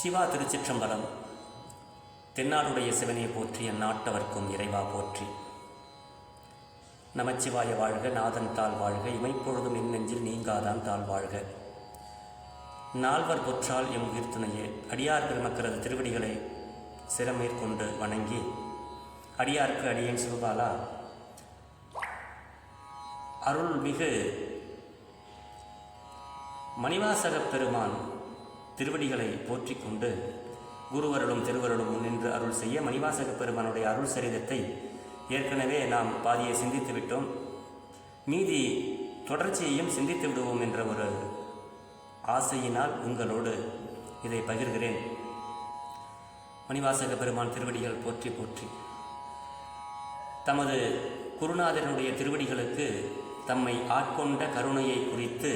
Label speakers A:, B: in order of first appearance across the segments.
A: சிவா திருச்சிற்றம்பலம். தென்னாடுடைய சிவனை போற்றி அந்நாட்டவர்க்கும் இறைவா போற்றி. நமச்சிவாய வாழ்க, நாதன் தாழ் வாழ்க, இமைப்பொழுதும் என் நெஞ்சில் நீங்காதான் தாழ் வாழ்க. நால்வர் பொற்றால் எம் உயிர்த்துணையே. அடியார் பெருமக்களது திருவடிகளை சிரமேற்கொண்டு வணங்கி, அடியார்க்கு அடியேன் சிவபாலா அருள்மிகு மணிவாசகப் பெருமான் திருவடிகளை போற்றிக் கொண்டு குருவருளும் திருவருளும் முன்னின்று அருள் செய்ய மணிவாசகப் பெருமானுடைய அருள் சரிதத்தை ஏற்கனவே நாம் பாதியை சிந்தித்து விட்டோம். மீதி தொடர்ச்சியையும் சிந்தித்து விடுவோம் என்ற ஒரு ஆசையினால் உங்களோடு இதை பகிர்கிறேன். மணிவாசக பெருமான் திருவடிகள் போற்றி போற்றி. தமது குருநாதனுடைய திருவடிகளுக்கு தம்மை ஆட்கொண்ட கருணையை குறித்து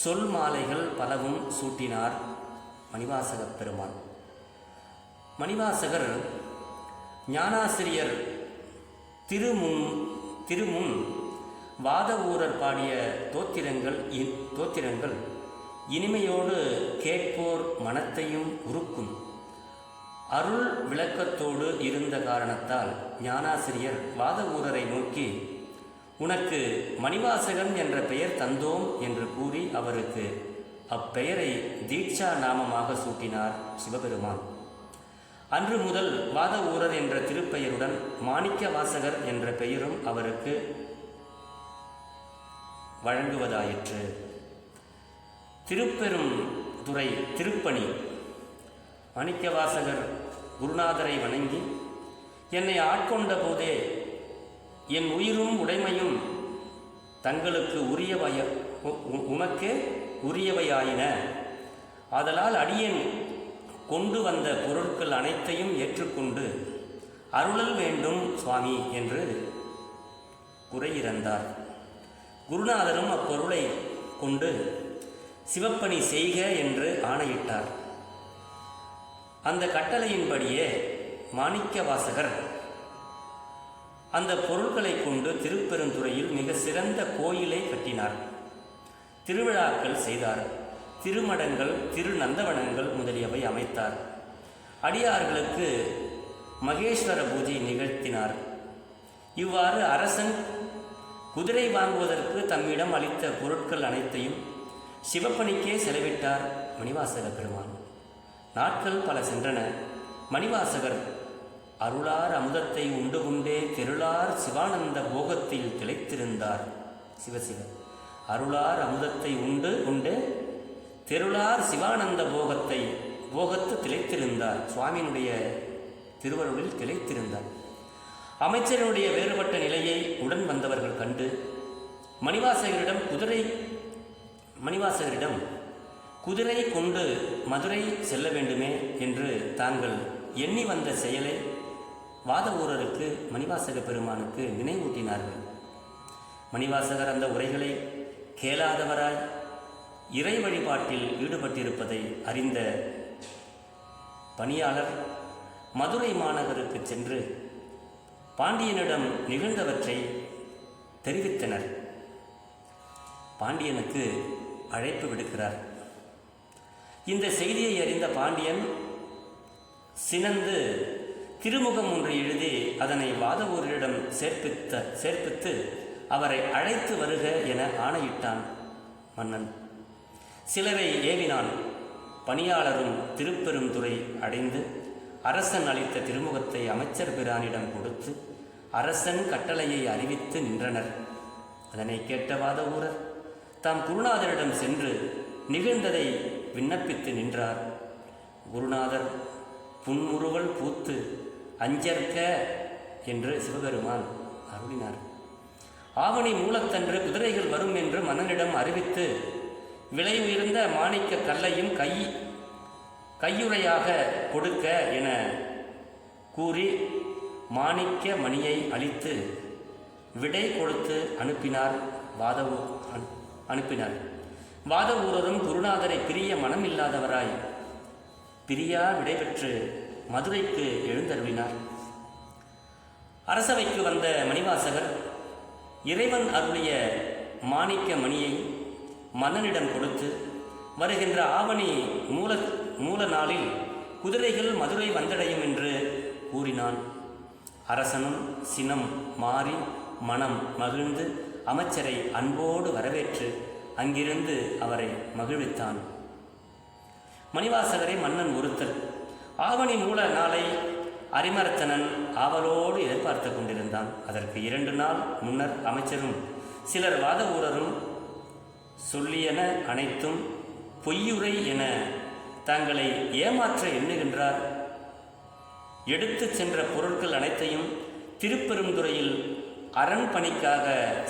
A: சொல் மாலைகள் பலவும் சூட்டினார் மணிவாசகப் பெருமான். மணிவாசகர் ஞானாசிரியர் திருமுன் வாத ஊரர் பாடிய தோத்திரங்கள் இனிமையோடு கேட்போர் மனத்தையும் உருக்கும் அருள் விளக்கத்தோடு இருந்த காரணத்தால் ஞானாசிரியர் வாத ஊரரை நோக்கி, உனக்கு மணிவாசகன் என்ற பெயர் தந்தோம் என்று கூறி அவருக்கு அப்பெயரை தீட்சா நாமமாக சூட்டினார் சிவபெருமான். அன்று முதல் வாத ஊரர் என்ற திருப்பெயருடன் மாணிக்க வாசகர் என்ற பெயரும் அவருக்கு வழங்குவதாயிற்று. திருப்பெரும் துறை திருப்பணி. மாணிக்கவாசகர் குருநாதரை வணங்கி, என்னை ஆட்கொண்ட போதே என் உயிரும் உடைமையும் தங்களுக்கு உமக்கே உரியவையாயின. ஆதலால் அடியேன் கொண்டு வந்த பொருட்கள் அனைத்தையும் ஏற்றுக்கொண்டு அருளல் வேண்டும் சுவாமி என்று குறையிறந்தார். குருநாதரும் அப்பொருளை கொண்டு சிவப்பணி செய்க என்று ஆணையிட்டார். அந்த கட்டளையின்படியே மாணிக்க வாசகர் அந்த பொருட்களை கொண்டு திருப்பெருந்துறையில் மிக சிறந்த கோயிலை கட்டினார். திருவிழாக்கள் செய்தார். திருமடங்கள், திருநந்தவனங்கள் முதலியவை அமைத்தார். அடியார்களுக்கு மகேஸ்வர பூஜை நிகழ்த்தினார். இவ்வாறு அரசன் குதிரை வாங்குவதற்கு தம்மிடம் அளித்த பொருட்கள் அனைத்தையும் சிவப்பணிக்கே செலவிட்டார் மணிவாசக பெருமான். நாட்கள் பல சென்றன. மணிவாசகர் அருளார் அமுதத்தை உண்டு கொண்டே தெருளார் சிவானந்த போகத்தில் திளைத்திருந்தார். சிவசிவ. அருளார் அமுதத்தை உண்டு கொண்டே தெருளார் சிவானந்த போகத்து திளைத்திருந்தார். சுவாமியினுடைய திருவருளில் திளைத்திருந்தார். அமைச்சரினுடைய வேறுபட்ட நிலையை உடன் வந்தவர்கள் கண்டு மணிவாசகரிடம் குதிரை கொண்டு மதுரை செல்ல வேண்டுமே என்று தாங்கள் எண்ணி வந்த செயலை வாத ஊரருக்கு மணிவாசக பெருமானுக்கு நினைவூட்டினார்கள். மணிவாசகர் அந்த உரைகளை கேளாதவராய் இறை வழிபாட்டில் ஈடுபட்டிருப்பதை அறிந்த பணியாளர் மதுரை மாநகருக்கு சென்று பாண்டியனிடம் நிகழ்ந்தவற்றை தெரிவித்தனர். பாண்டியனுக்கு அழைப்பு விடுக்கிறார். இந்த செய்தியை அறிந்த பாண்டியன் சினந்து திருமுகம் ஒன்று எழுதி அதனை வாத ஊரிடம் சேர்ப்பித்து அவரை அழைத்து வருக என ஆணையிட்டான் மன்னன். சிலரை ஏவினான். பணியாளரும் திருப்பெருந்துறை அடைந்து அரசன் அளித்த திருமுகத்தை அமைச்சர் பிரானிடம் கொடுத்து அரசன் கட்டளையை அறிவித்து நின்றனர். அதனை கேட்ட வாத ஊரர் தாம் குருநாதரிடம் சென்று நிகழ்ந்ததை விண்ணப்பித்து நின்றார். குருநாதர் புன்முறுவல் பூத்து அஞ்சற்க என்று சிவபெருமான் அருளினார். ஆவணி மூலத்தன்று குதிரைகள் வரும் என்று மன்னனிடம் அறிவித்து விலை உயர்ந்த மாணிக்க கல்லையும் கையுறையாக கொடுக்க என கூறி மாணிக்க மணியை அளித்து விடை கொடுத்து அனுப்பினார். வாத ஊரரும் குருநாதரை பிரிய மனமில்லாதவராய் பிரியா விடைபெற்று மதுரைக்கு எழுந்தருளினார். அரசவைக்கு வந்த மணிவாசகர் இறைவன் அருளிய மாணிக்க மணியை மன்னனிடம் கொடுத்து வருகின்ற ஆவணி மூல நாளில் குதிரைகள் மதுரை வந்தடையும் என்று கூறினான். அரசனும் சினம் மாறி மனம் மகிழ்ந்து அமைச்சரை அன்போடு வரவேற்று அங்கிருந்து அவரை மகிழ்வித்தான். மணிவாசகரை மன்னன் ஒருத்தல் ஆவணி மூல நாளை அரிமர்த்தனன் ஆவலோடு எதிர்பார்த்து கொண்டிருந்தான். அதற்கு 2 நாள் முன்னர் அமைச்சரும் சிலர் வாத ஊரரும் சொல்லியன அனைத்தும் பொய்யுரை என தங்களை ஏமாற்ற எண்ணுகின்றார். எடுத்து சென்ற பொருட்கள் அனைத்தையும் திருப்பெருந்துறையில் அரண்பணிக்காக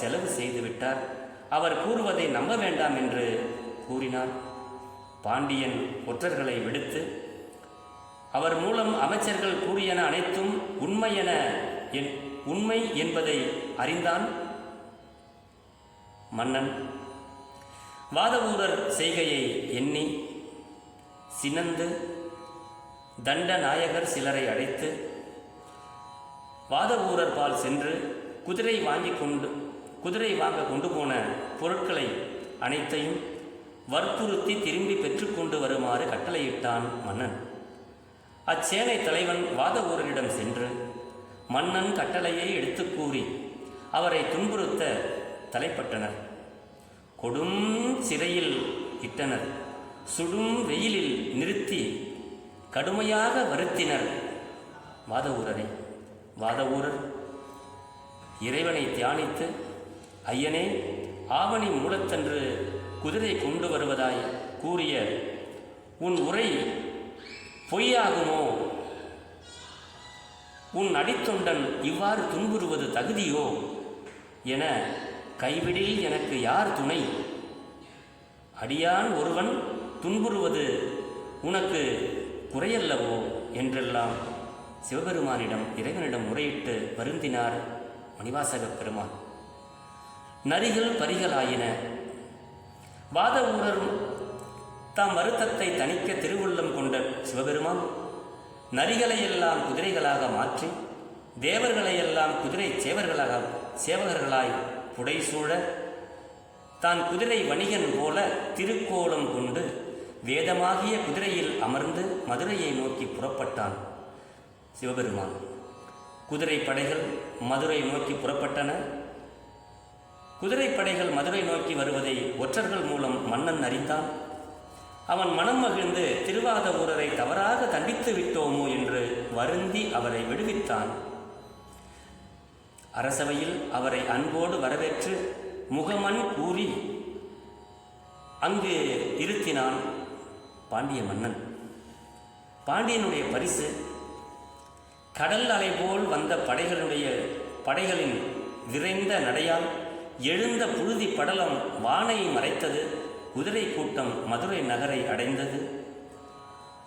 A: செலவு செய்துவிட்டார். அவர் கூறுவதை நம்ப வேண்டாம் என்று கூறினார். பாண்டியன் ஒற்றர்களை விடுத்து அவர் மூலம் அமைச்சர்கள் கூறியன அனைத்தும் உண்மை என்பதை அறிந்தான் மன்னன். வாதவூரர் செய்கையை எண்ணி சினந்து தண்டநாயகர் சிலரை அழைத்து வாதவூரர் பால் சென்று குதிரை வாங்க கொண்டு போன பொருட்களை அனைத்தையும் வற்புறுத்தி திரும்பி பெற்றுக்கொண்டு வருமாறு கட்டளையிட்டான் மன்னன். அச்சேனை தலைவன் வாதவூரரிடம் சென்று மன்னன் கட்டளையை எடுத்து கூறி அவரை துன்புறுத்த தலைப்பட்டனர். கொடும் சிறையில் இட்டனர். சுடும் வெயிலில் நிறுத்தி கடுமையாக வருத்தினர் வாதவூரரை. வாதவூரர் இறைவனை தியானித்து, ஐயனே, ஆவணி மூலத்தன்று குதிரை கொண்டு வருவதாய் கூறிய உன் உரை பொய்யாகுமோ? உன் அடித்தொண்டன் இவ்வாறு துன்புறுவது தகுதியோ என கைவிடில் எனக்கு யார் துணை? அடியான் ஒருவன் துன்புறுவது உனக்கு குறையல்லவோ என்றெல்லாம் சிவபெருமானிடம் இறைவனிடம் முறையிட்டு வருந்தினார் மணிவாசகப் பெருமான். நரிகள் பரிகளாயின. வாதவூரரும் தாம் வருத்தத்தை தணிக்க திருவுள்ளம் கொண்ட சிவபெருமான் நரிகளையெல்லாம் குதிரைகளாக மாற்றி தேவர்களையெல்லாம் குதிரை சேவகர்களாய் புடைசூழ தான் குதிரை வணிகன் போல திருக்கோலம் கொண்டு வேதமாகிய குதிரையில் அமர்ந்து மதுரையை நோக்கி புறப்பட்டான் சிவபெருமான். குதிரை படைகள் மதுரை நோக்கி புறப்பட்டன. குதிரை படைகள் மதுரை நோக்கி வருவதை ஒற்றர்கள் மூலம் மன்னன் அறிந்தான். அவன் மனம் மகிழ்ந்து திருவாதவூரரை தவறாக தண்டித்து விட்டோமோ என்று வருந்தி அவரை விடுவித்தான். அரசவையில் அவரை அன்போடு வரவேற்று முகமன் கூறி அங்கு இருத்தினான் பாண்டிய மன்னன். பாண்டியனுடைய பரிசு கடல் அலை போல் வந்த படைகளின் விரைந்த நடையால் எழுந்த புழுதி படலம் வானை மறைத்தது. குதிரை கூட்டம் மதுரை நகரை அடைந்தது.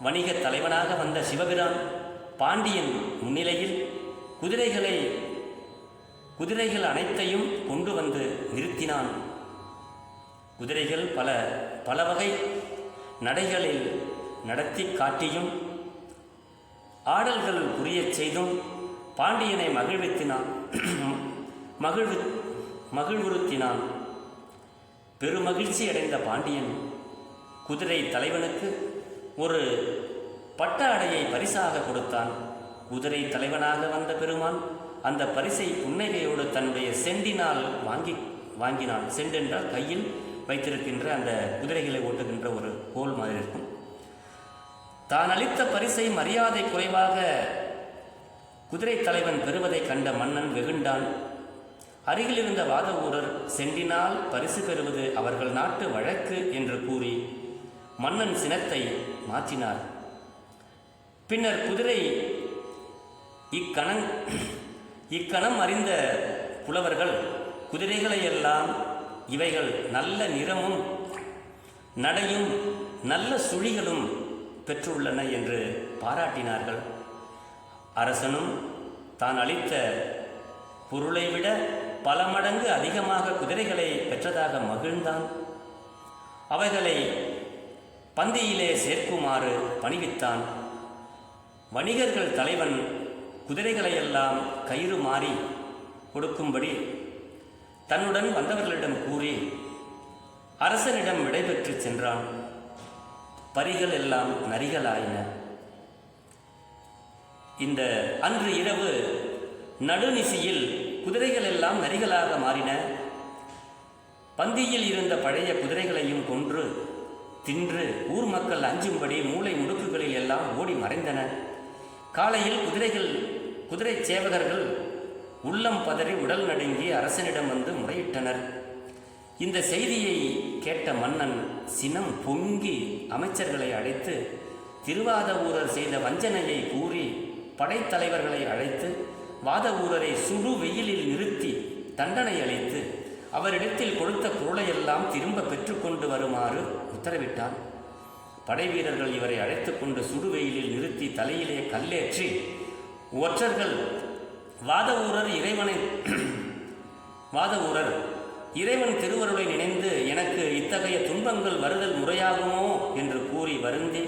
A: வணிக தலைவனாக வந்த சிவபிரான் பாண்டியன் முன்னிலையில் குதிரைகள் அனைத்தையும் கொண்டு வந்து நிறுத்தினான். குதிரைகள் பல வகை நடைகளில் நடத்தி காட்டியும் ஆடல்கள் புரியச் செய்தும் பாண்டியனை மகிழ்வுறுத்தினான். பெருமகிழ்ச்சி அடைந்த பாண்டியன் குதிரை தலைவனுக்கு ஒரு பட்ட அடையை பரிசாக கொடுத்தான். குதிரை தலைவனாக வந்த பெருமான் அந்த பரிசை புன்னகையோடு தன்னுடைய செண்டினால் வாங்கினான். செண்டென்றால் கையில் வைத்திருக்கின்ற அந்த குதிரைகளை ஓட்டுகின்ற ஒரு கோல் மாதிரி இருக்கும். தான் அளித்த பரிசை மரியாதை குறைவாக குதிரை தலைவன் பெறுவதை கண்ட மன்னன் வெகுண்டான். அருகிலிருந்த வாதவூரர் செண்டினால் பரிசு பெறுவது அவர்கள் நாட்டு வழக்கு என்று கூறி மன்னன் சினத்தை மாற்றினார். பின்னர் குதிரை இக்கணம் அறிந்த புலவர்கள் குதிரைகளையெல்லாம் இவைகள் நல்ல நிறமும் நடையும் நல்ல சுழிகளும் பெற்றுள்ளன என்று பாராட்டினார்கள். அரசனும் தான் அளித்த பொருளை விட பல மடங்கு அதிகமாக குதிரைகளை பெற்றதாக மகிழ்ந்தான். அவைகளை பந்தியிலே சேர்க்குமாறு பணிவித்தான். வணிகர்கள் தலைவன் குதிரைகளையெல்லாம் கயிறு மாறி கொடுக்கும்படி தன்னுடன் வந்தவர்களிடம் கூறி அரசனிடம் விடைபெற்று சென்றான். பரிகள் எல்லாம் நரிகளாயின. இந்த அன்று இரவு நடுநிசியில் குதிரைகள் எல்லாம் நரிகளாக மாறின. பந்தியில் இருந்த பழைய குதிரைகளையும் கொன்று தின்று ஊர் மக்கள் அஞ்சும்படி மூளை முடுக்குகளில் எல்லாம் ஓடி மறைந்தன. காலையில் குதிரை சேவகர்கள் உள்ளம் பதறி உடல் நடுங்கி அரசனிடம் வந்து முறையிட்டனர். இந்த செய்தியை கேட்ட மன்னன் சினம் பொங்கி அமைச்சர்களை அழைத்து திருவாதவூரர் செய்த வஞ்சனையை கூறி படைத்தலைவர்களை அழைத்து வாதவூரரை சுடு வெயிலில் நிறுத்தி தண்டனை அளித்து அவரிடத்தில் கொடுத்த பொருளையெல்லாம் திரும்ப பெற்றுக்கொண்டு வருமாறு உத்தரவிட்டான். படை வீரர்கள் இவரை அழைத்து கொண்டு சுடுவெயிலில் நிறுத்தி தலையிலே கல்லேற்றி ஒற்றர்கள் வாதவூரர் இறைவன் திருவருளை நினைந்து எனக்கு இத்தகைய துன்பங்கள் வருதல் முறையாகுமோ என்று கூறி வருந்தி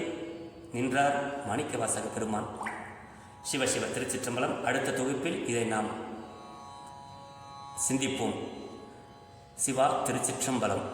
A: நின்றார் மாணிக்கவாசக பெருமான். சிவசிவ திருச்சிற்றம்பலம். அடுத்த தொகுப்பில் இதை நாம் சிந்திப்போம். சிவா திருச்சிற்றம்பலம்.